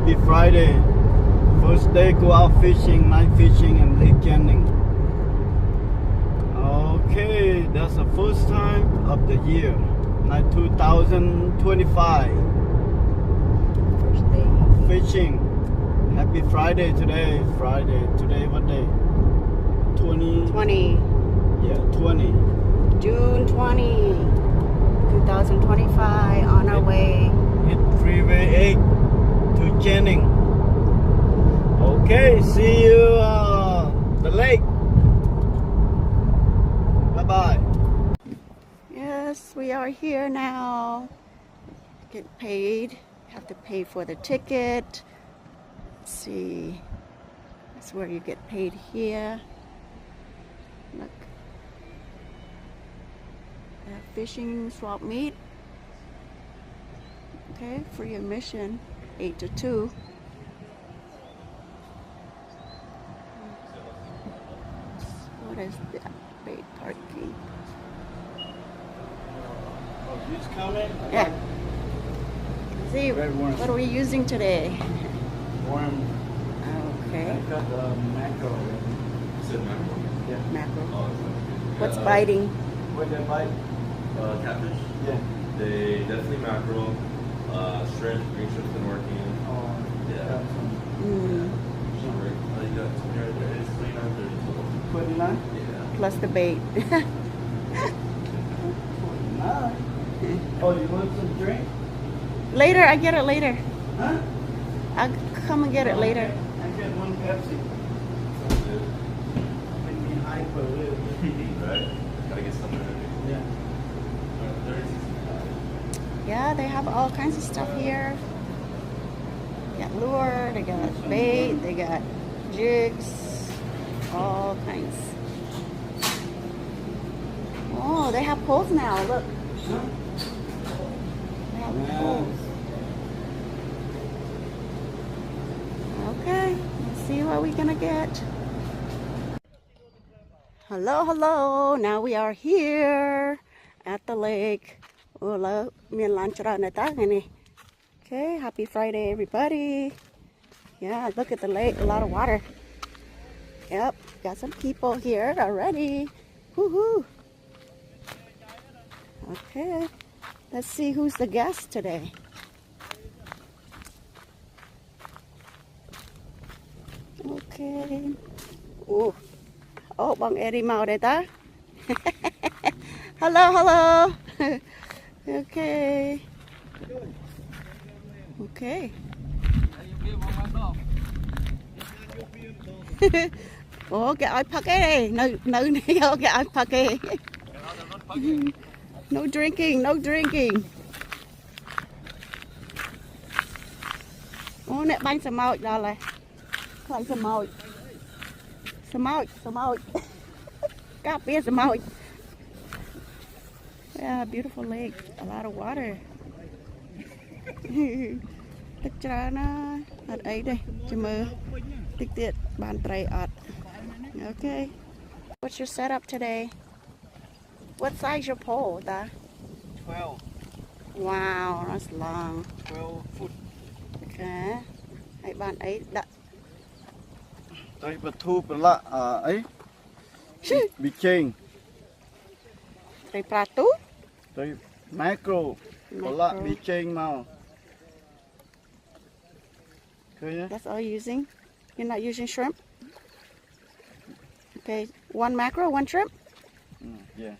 Happy Friday. First day go out fishing, night fishing and Lake Canning. Okay, that's the first time of the year, 2025. First day. Fishing. Happy Friday today. Friday. Today what day? 20. Yeah, 20. June 20, 2025 on our way. Hit Freeway 8 to Canning. Okay, see you the lake. Bye-bye. Yes, we are here now. Get paid. Have to pay for the ticket. Let's see. That's where you get paid here. Look. They have fishing swap meet. Okay, free admission, 8 to 2. What is that? Paid parking. Oh, he's coming? Yeah. See, Red worm. what are we using today? Worm. Okay, I got the mackerel. You said mackerel? Yeah. mackerel. Oh, okay. What's biting? Where they bite? Catfish? Yeah. They definitely mackerel. Shrimp, green shrimp's been working. Oh, Yeah. Mm, Shrimp, you got 20 right there. It's 29, 30 total. 29? Yeah. plus the bait. 29. Oh, you want some drink? Later, I get it later. Huh? I'll come and get it later. I get one Pepsi. That's it. Make me hyper a little bit. Right? Gotta get something ready. Yeah. 30, 65. Yeah, they have all kinds of stuff here. They got lure, they got bait, they got jigs, all kinds. Oh, they have poles now, look. They have poles. Okay, let's see what we're gonna get. Hello, hello. Now we are here at the lake. Hello, okay, happy Friday, everybody. Yeah, look at the lake, a lot of water. Yep, got some people here already. Woohoo! Okay, let's see who's the guest today. Okay. Oh, Bang Eddie mau đây ta. Hello, hello. Okay. Okay. Ủa cái áo phật cái này, nữ này vô cái áo phật cái. No drinking, no drinking. Ủa nè bánh sầm màu đó là. Bánh sầm màu. Sầm màu. Cáp bia sầm màu. Yeah, beautiful lake, a lot of water.ទឹកច្រើនណាស់អត់អីទេចាំមើលតិចទៀតបានត្រីអត់ Okay. What's your setup today? What size your pole, Da? 12. Wow, that's long. 12 foot. Okay. ហើយបានអីដាក់ Đây bật thu bật lạ ấy. Bị chênh. ត្រីប្រាទូ Đây macro. Bật lạ bị chênh màu. Okay, yeah? That's all you're using? You're not using shrimp? Okay, one mackerel, one shrimp? Yeah.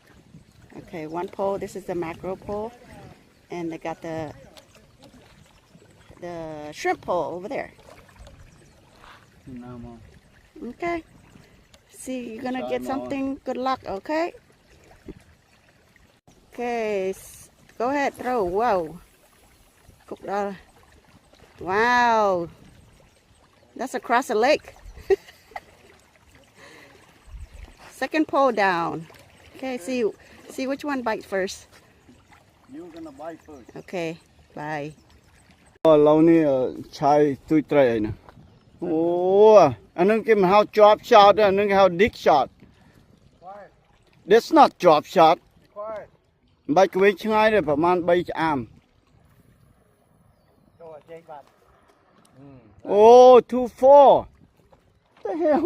Okay, one pole. This is the mackerel pole, and they got the shrimp pole over there. No more. Okay. See, you're gonna get Try more. something. Good luck. Okay. Okay. Go ahead. Throw. Whoa. Cook dollar. Wow. That's across the lake. Second pole down. Okay. See which one bites first. You're gonna buy first. Okay. Bye. Lâu nay chai tui trai nè. Oh, anh cái mà how drop shot, anh cái how dig shot. That's not drop shot. បាច់ក្វេងឆ្ងាយទេប្រហែល3ឆ្អាមចូលចេញបាទ Oh, 2-4. The hell?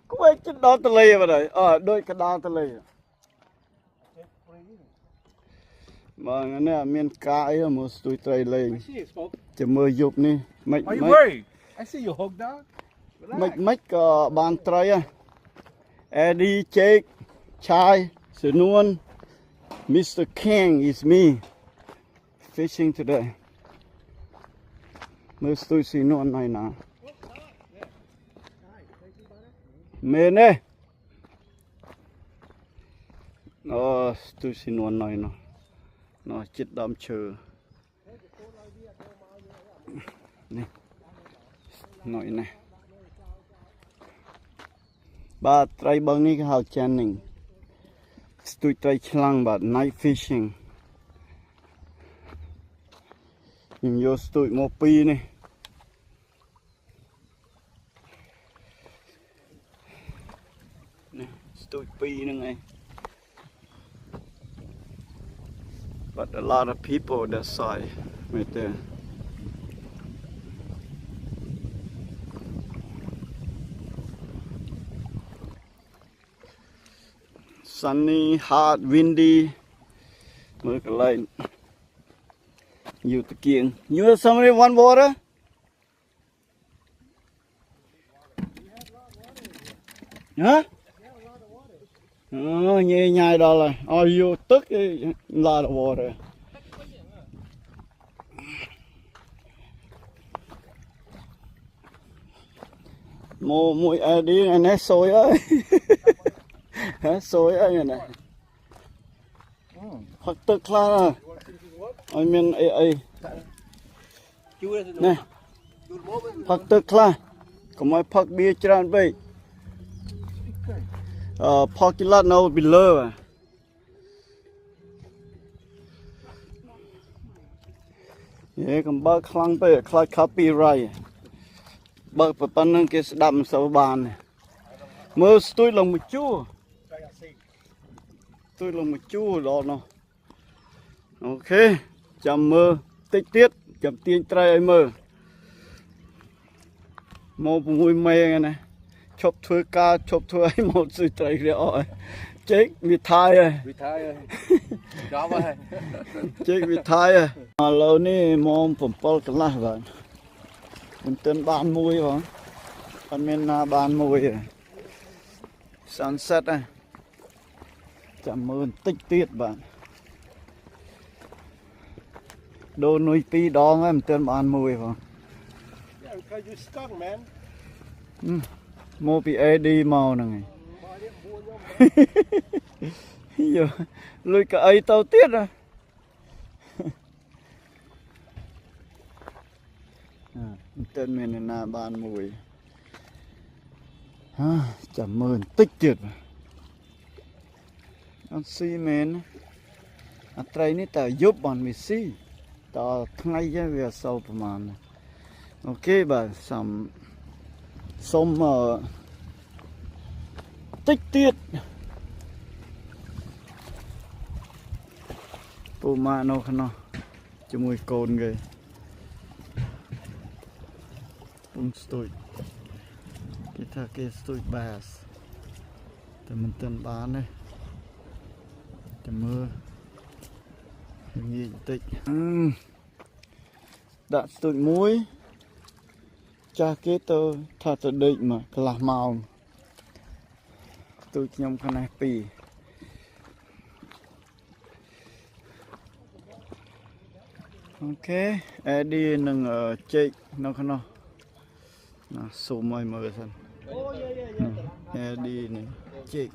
Cũng ai chết đó tờ lê vào đây. Đôi cái đó tờ lê. Mà cái này miền cái mà tôi trai lên. Chỉ mơ dục nè. Why you worried? I see you hooked up. Mạch bàn trai à. Eddie, Jake, Chai, Sinuan, Mr. King is me. Fishing today. Mơ tôi Sinuan này nào. Mê nè. Tôi Sinuan này nào. Nó chết đám chờ. Nè. Nói nè. Ba trai bang ni hal channing. Tôi trai chlang ba night fishing. Nhưng vô tôi một pi nè. Nè, tôi pi nè ngay. But a lot of people that side right there. Sunny, hot, windy. Mưa cái lên. Nhiều tự kiện. You somebody want water? Hả? Nhẹ nhàng đó là. You took a lot of water. Mùi đi này nè sôi ơi. Hả sôi ơi này. Hoặc tức là I mean nè. Hoặc tức là có mấy phật bia tràn vậy. Parking lot now below. Yeah, còn bác khăn về khai copyright. Bác phải bán nâng cái đậm sâu bàn này. Mơ tôi lòng một chú. Tôi lòng một chú đó nó. Ok. Chăm mơ tích tiết. Chăm tiên trai ấy mơ. Mô mùi mê này. Chộp thua ca, chộp thua ấy một sự trai rẽ ỏi. Chết vì thai rồi. Vì thai ơi. Đó vậy. Chết vì thai rồi. Lâu ní môn phẩm bó cái lá vậy. Mình tên bán mùi vậy. Còn mình bán mùi rồi. Sunset này. Chạm ơn tích tiết bạn. Đồ nuôi pi đó ngay mình tên bán mùi vậy. Yeah, because you stuck, man. Mô bị đi màu này. Giờ lùi cả ấy tao tiết rồi. Tên mình là bàn mùi. Chạm ơn tích tiết. Anh xí mình. Anh trai ní ta giúp bọn mình xí. Ta ngay cho việc sau của mình. Ok bà xăm. Xong tích tiết. Phụ mạ nó khá nó. Cho mùi côn ghê. Cũng stôi. Cái thà cái stôi bass. Thì mình tên bán đây. Thì mưa. Nhìn tích. Đã stôi muối. Cha kế tôi thật tự định mà là màu. Tôi nhông khả năng bì. Ok, đi nâng chạy nó khả năng. Nó số mời mơ thân. Đi này chạy.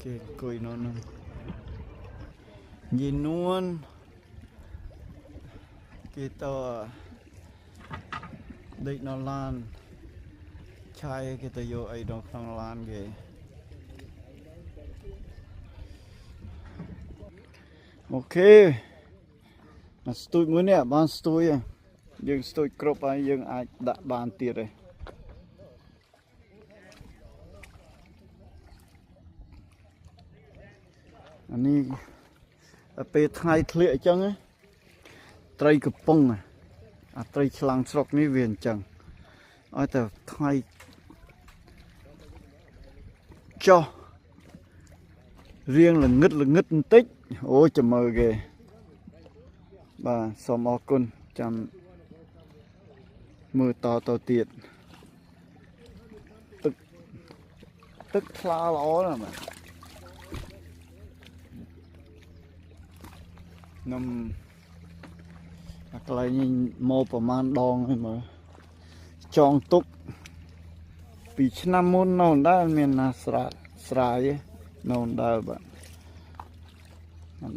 Cái cười nó nâng. Nhìn luôn. Cái tờ định nó lan. Chai cái tờ vô ấy đó không lan ghê. Ok. Nó stui mới nè, bán stui à. Nhưng stui crop ấy, nhưng ai đã bán tiết rồi. Anh đi ở bề thay khliệ chân ấy. Trai cực bông à. អាត្រីឆ្លាំងស្រុកនេះវាអញ្ចឹងឲ្យតែថ្ងៃចុះរៀងល្ងឹតបន្តិចអូចាំមើលគេបាទសូមអរគុណចាំមើលតទៀតទឹកថ្លាល្អណាស់បាទខ្ញុំអាកន្លែងនេះមកប្រហែលដងហើយមើលចងទុកពីឆ្នាំមុននៅដែរមានណាស្រាយនៅដែរបាទ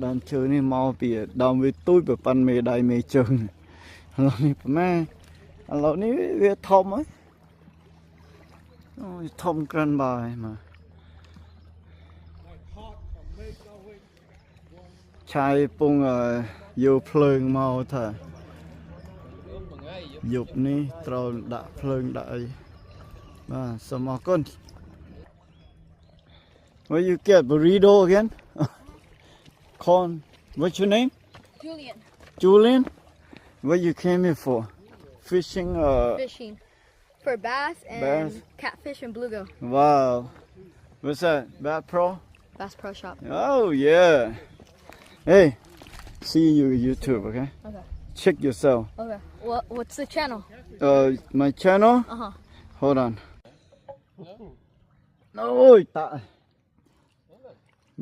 ដើមឈើនេះមកពីដើមវាទូចប្រប៉ាន់មេដៃមេជើងឥឡូវនេះប្រហែលឥឡូវនេះវាធំហើយអូយធំក្រាន់បាយមកឆាយពងយកភ្លើងមកថាយប់នេះត្រូវដាក់ភ្លើងដាក់អីបាទសូមអរគុណ Where you get burrito again? Corn. What's your name? Julian. Julian? What you came here for? Fishing? Fishing for bass and Bass? catfish and bluegill. Wow. What's that? Bass Pro? Bass Pro Shop. Oh yeah. Hey, see you YouTube, okay? Okay. Check yourself. Okay. What's the channel? My channel? Uh-huh. Hold on. Ôi tạ.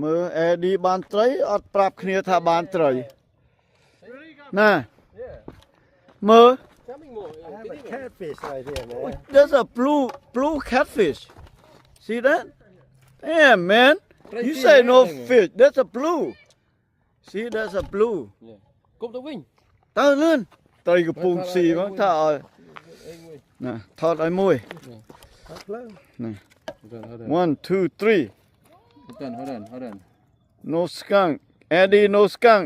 Mơ đi bánត្រីអត់ប្រាប់គ្នាថាបានត្រីណាមើល Tell me more. I have a catfish right here, man. There's a blue catfish. See that? Damn, man. You say no fish. That's a blue. See, that's a blue. Cúp the wing. តើលឿនត្រីកំពុងស៊ីមកថាឲ្យណាថតឲ្យមួយ 1 2 3 Hold on. No skunk. Eddie, no skunk.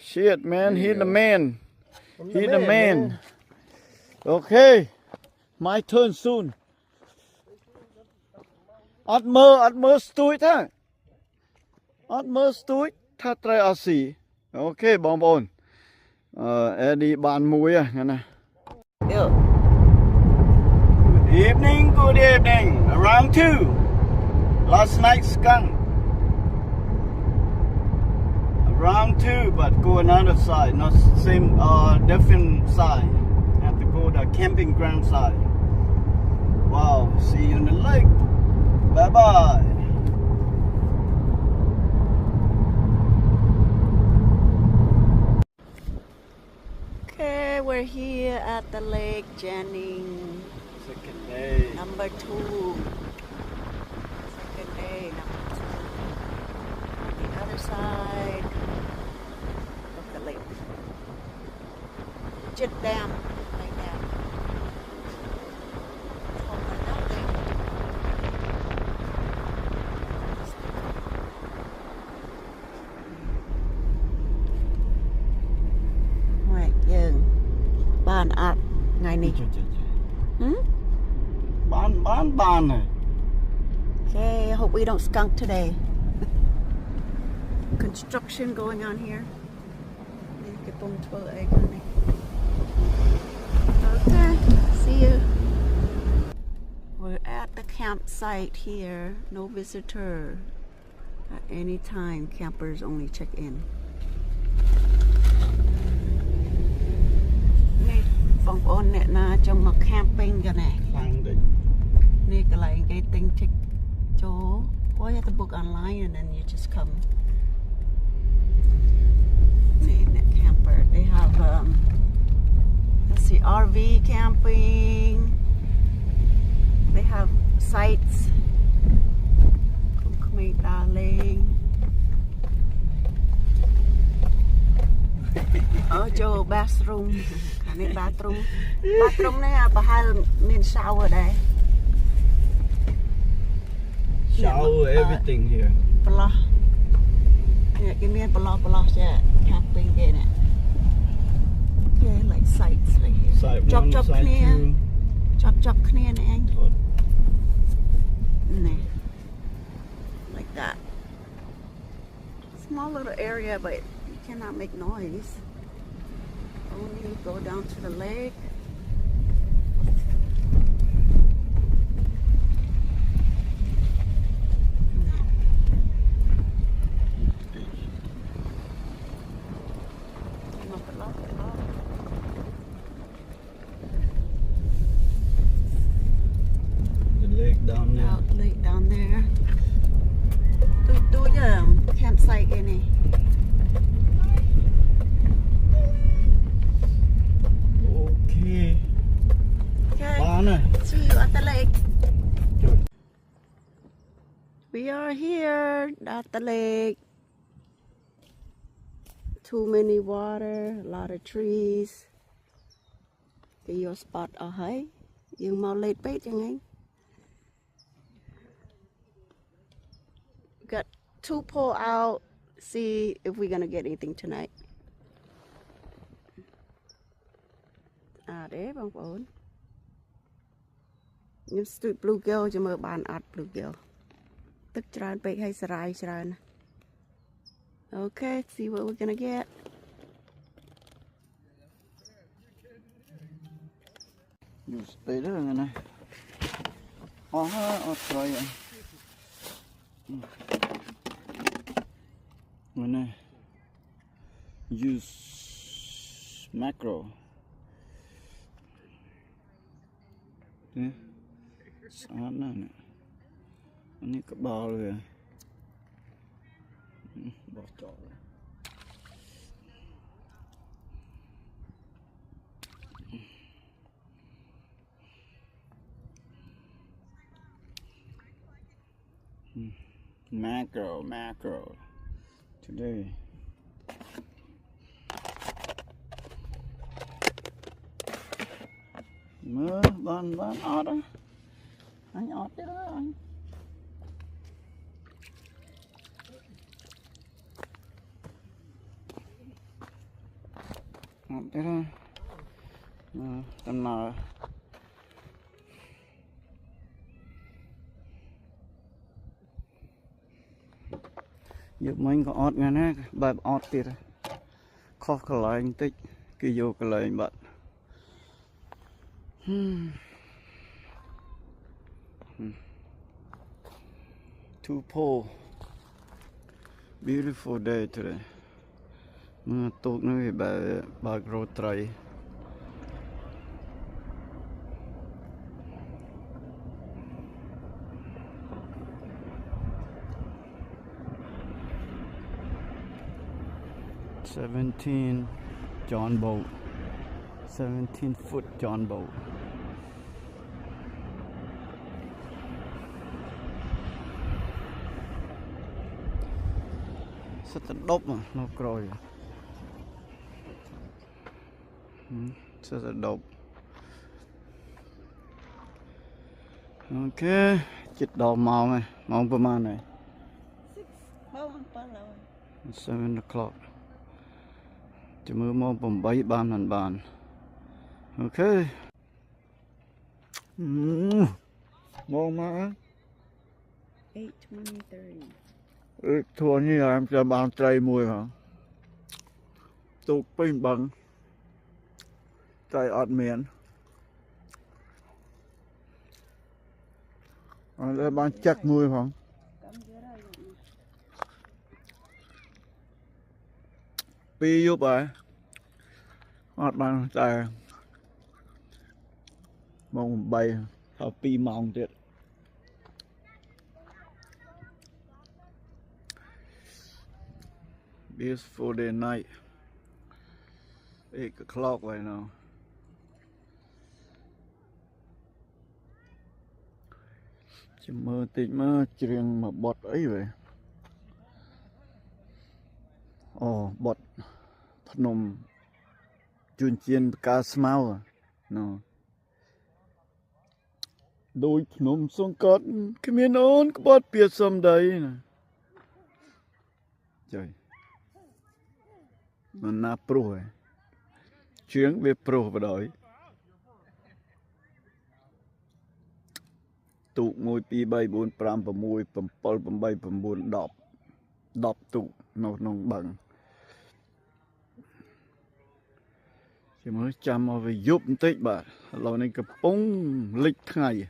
Shit, man. He the man. He the man. Okay. My turn soon. អត់មើលស្ទួយថាអត់មើលស្ទួយថាត្រីអត់ស៊ីអូខេបងប្អូនអេឌីបានមួយហ្នឹងណា Good evening. Around 2. Last night skunk. Around 2, but go another side, not same, different side. Have to go the camping ground side. Wow, see you in the lake. Bye bye. Okay, we're here at the Lake Jennings. Second day. Number 2. Second day, number 2. On the other side of the lake. Chit Dam, right there. Không phải đâu đây. Right, dừng. Bàn ạt ngày này. Ban này. Okay, I hope we don't skunk today. Construction going on here. Okay, see you. We're at the campsite here. No visitor. At any time, campers only check in. Nè, phong ôn nè na trong một camping cho nè. ខ្លាំងតិច Này cái lại cái thing check chỗ. Well, you have to book online and then you just come. Net camper. They have let's see, RV camping. They have sites. Kumkumay darling. Ở chỗ bathroom. Cái này bathroom. Bathroom này là bà hai mình shower đây. Shower everything here. Bala. Yeah, give me a bala yeah. Camping in it. Okay, like sites right here. Side Chop 1, side clear. 2. Chop clear nè anh. Thôi. Nè. Like that. Small little area, but you cannot make noise. Only you go down to the lake. Came up a lot. The lake down there. Out lake down there. Do your campsite any. Okay. Okay. Bye. See you at the lake. We are here at the lake. Too many water, a lot of trees. Cái your spot ở hay. Nhưng mau late bait chẳng anh. Got 2 pull out. See if we're gonna get anything tonight. Đấy bông bồn. Nhưng tụi bluegill cho mơ bàn ạt bluegill. Tức tràn bait hay sarai tràn. Okay, see what we're gonna get. Use đây đó người này. Try it. Người này. Use macro. Thế. Sáng nè. Ini ke bawah ya. Bocor. Macro. Today. Mơ ban ọt á. Anh ọt chứ đó anh. Thế thôi. Tầm nào giúp mình có ọt ngay nè, bài ọt tiệt khó cái lại anh tích cái vô cái lại anh bận. Two pole, beautiful day today. Mưa tốt nữa bà grow tray. $17 John boat. 17-foot John boat. Rất là đốc mà nó rồi. Rất là độc. Ok, chích đầu màu này, màuประมาณnày. 7 o'clock. Chỉ mưa màu 8 bàn bàn. Ok. Màu mà. 8:23. Thua như là em cho bàn tray mùi hả? Tục pin bằng. Tray ọt miệng. Đây bàn chắc mùi không? Pi giúp rồi. Ọt bàn tray. Mong bay. Thảo pi mong tiết. Beautiful day night. 8 o'clock right now. Chỉ mơ tịnh mơ chuyện mà bọt ấy vậy. Bọt Phnom chuyên chiên cá smao à. No. Đôi Phnom xuống cốt cái miền ôn có bọt biệt xâm đấy nè. Trời. Mình na pro rồi. Chuyến về pro vào đó. Tụ 1 2 3 4 5 6 7 8 9 10 10 tụ nó bằng. chỉ mới chăm vào về giúp một tí bà lâu này cái bông lịch ngày.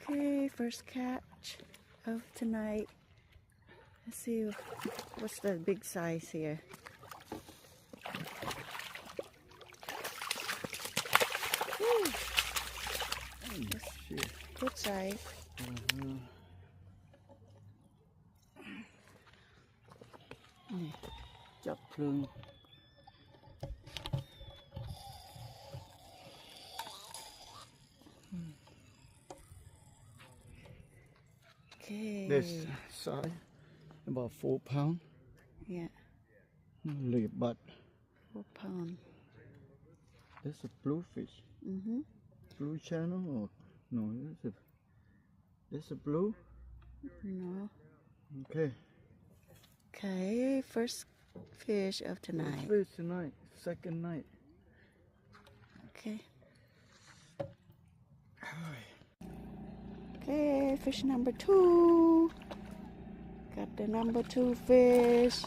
Okay, first catch of tonight. Let's see what's the big size here. Woo. Good size. Chập phương. Okay. This size about 4 pounds. Yeah, Leave but 4 pounds. that's a bluefish. Blue channel or no? That's a blue. No. Okay. Okay, first fish of tonight. Fish tonight. Second night. Okay. Okay, fish number 2. Got the number 2 fish.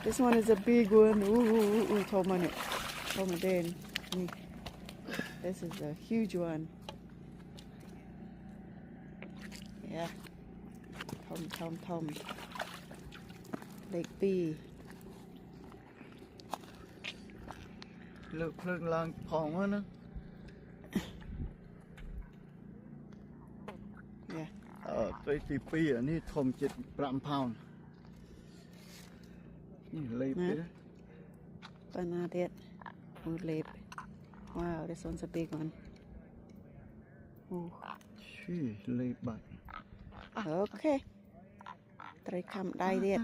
This one is a big one. Ooh, hold on it. Hold on then. This is a huge one. Yeah. Tom. Lake B. Lượng phương lang phong á nó. Yeah. Tới tí pi ởនេះធំជិត5 pound នេះលេបទេ Banana Mood lip. Wow, this one's a big one. Ooh. ឈីលេបបាច់ Okay. Try come die it.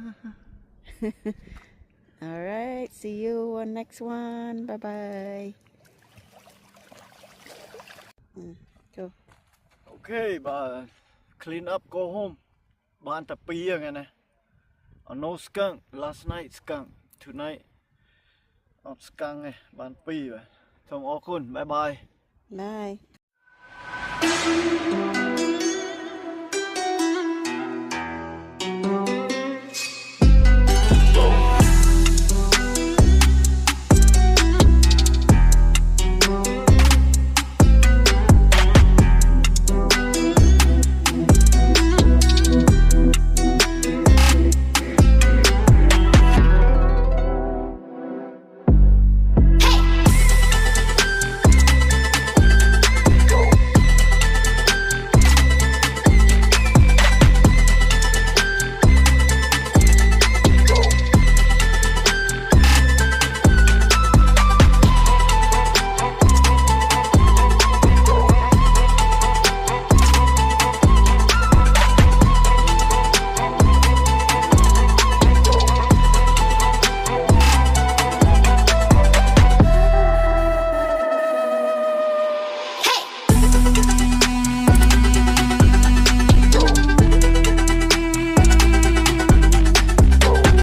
All right. See you on next one. Bye bye. Go. Okay, but clean up, go home. Ban ta pi nghe nè. No skunk. Last night skunk. Tonight not skunk nè. Ban pi vậy. Xong ô kun. Bye bye. Bye.